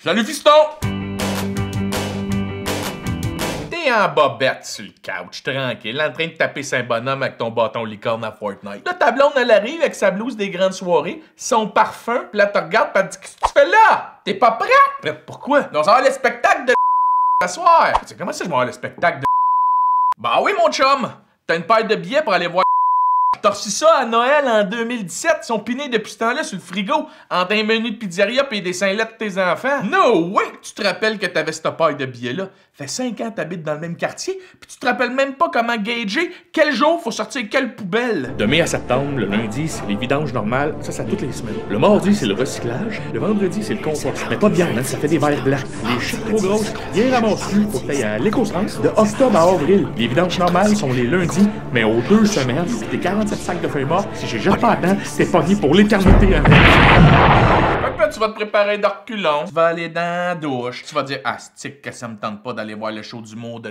Salut fiston! T'es en bobette sur le couch, tranquille, en train de taper Saint-Bonhomme avec ton bâton licorne à Fortnite. Là, ta blonde, elle arrive avec sa blouse des grandes soirées, son parfum, pis là, tu regardes pis elle dit « Qu'est-ce que tu fais là? T'es pas prête? » Prête pourquoi? On s'en va le spectacle de ce soir. Tu sais, comment ça, je vais voir le spectacle de Bah oui, mon chum! T'as une paire de billets pour aller voir T'as reçu ça à Noël en 2017, ils sont pinés depuis ce temps-là sur le frigo, entre un menu de pizzeria pis des seins-lettes de tes enfants. No way! Tu te rappelles que t'avais cette paille de billets-là. Fait 5 ans que t'habites dans le même quartier, pis tu te rappelles même pas comment gager quel jour faut sortir quelle poubelle. De mai à septembre, le lundi, c'est les vidanges normales, ça toutes les semaines. Le mardi, c'est le recyclage. Le vendredi, c'est le compost. Mais pas de viande, hein, ça fait des verres blancs. Les chips trop grosses, bien ramassées pour payer à l'éco-sens. De octobre à avril, les vidanges normales sont les lundis, mais aux 2 semaines, tes 47 sacs de feuilles mortes, si j'ai juste pas à temps, t'es pogné pour l'éternité avec. Fait que là, tu vas te préparer d'orculon, tu vas aller dans la douche, tu vas dire « Ah, stick que ça me tente pas d'aller voir le show d'humour de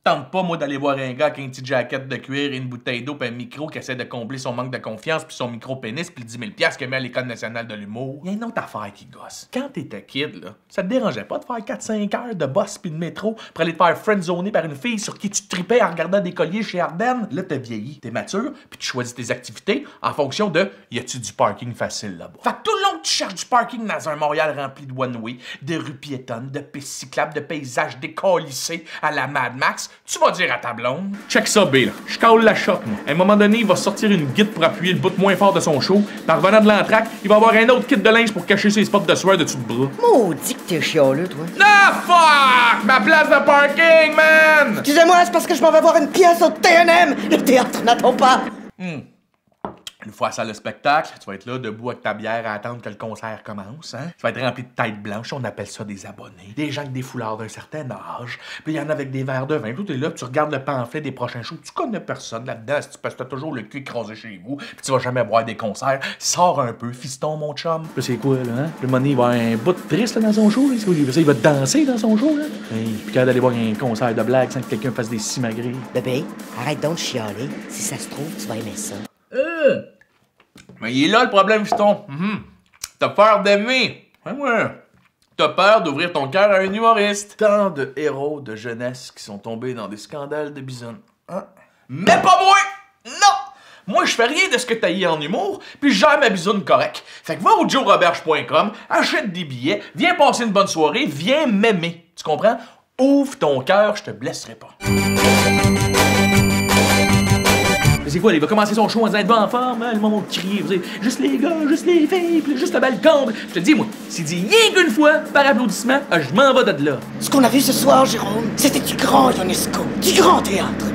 tente pas, moi, d'aller voir un gars avec une petite jaquette de cuir et une bouteille d'eau pis un micro qui essaie de combler son manque de confiance pis son micro-pénis pis le 10 000 $$ qu'il met à l'École nationale de l'humour. » Il y a une autre affaire qui gosse. Quand t'étais kid, là, ça te dérangeait pas de faire 4-5 heures de boss pis de métro pour aller te faire friendzoner par une fille sur qui tu tripais en regardant des colliers chez Ardennes? Là, t'as vieilli, t'es mature pis tu choisis tes activités en fonction de y a-tu du parking facile là-bas. Fait que tout le long que tu cherches du parking dans un Montréal rempli de one-way, de rues piétonnes, de pistes cyclables, de paysages décollissés à la Mad Max, tu vas dire à ta blonde. Check ça, B, là. Je cale la shot, moi. À un moment donné, il va sortir une guide pour appuyer le bout moins fort de son show. Par revenant de l'entraque, il va avoir un autre kit de linge pour cacher ses spots de sueur de dessus de bras. Maudit que t'es chialeux, toi. Ah, fuck! Ma place de parking, man! Excusez-moi, c'est parce que je m'en vais voir une pièce au TNM. Le théâtre n'attend pas. Une fois ça le spectacle, tu vas être là debout avec ta bière à attendre que le concert commence, hein? Tu vas être rempli de têtes blanches, on appelle ça des abonnés. Des gens avec des foulards d'un certain âge. Puis il y en a avec des verres de vin. Tout est là, puis tu regardes le pamphlet des prochains shows. Tu connais personne là-dedans, parce que t'as toujours le cul écrasé chez vous, puis tu vas jamais boire des concerts. Sors un peu, fiston, mon chum. Là, c'est quoi, là, hein? Le moment donné, il va avoir un bout de triste là, dans son show, là. Il va danser dans son show, là. Puis quand d'aller voir un concert de blagues sans que quelqu'un fasse des simagrées. Bébé, arrête donc de chialer. Si ça se trouve, tu vas aimer ça. Mais il est là le problème, fiston. T'as peur d'aimer. Ouais. T'as peur d'ouvrir ton cœur à un humoriste. Tant de héros de jeunesse qui sont tombés dans des scandales de bisonne. Hein? Mais pas moi! Non! Moi, je fais rien de ce que t'as eu en humour, puis je gère ma bisoune correct. Fait que va au joeroberge.com, achète des billets, viens passer une bonne soirée, viens m'aimer. Tu comprends? Ouvre ton cœur, je te blesserai pas. C'est quoi, il va commencer son show en disant être en forme, hein, le moment de crier, vous savez, juste les gars, juste les filles, puis juste le balcon. Je te dis, moi, s'il dit rien qu'une fois par applaudissement, je m'en vais de là. Ce qu'on a vu ce soir, Jérôme, c'était du grand Ionesco, du grand théâtre.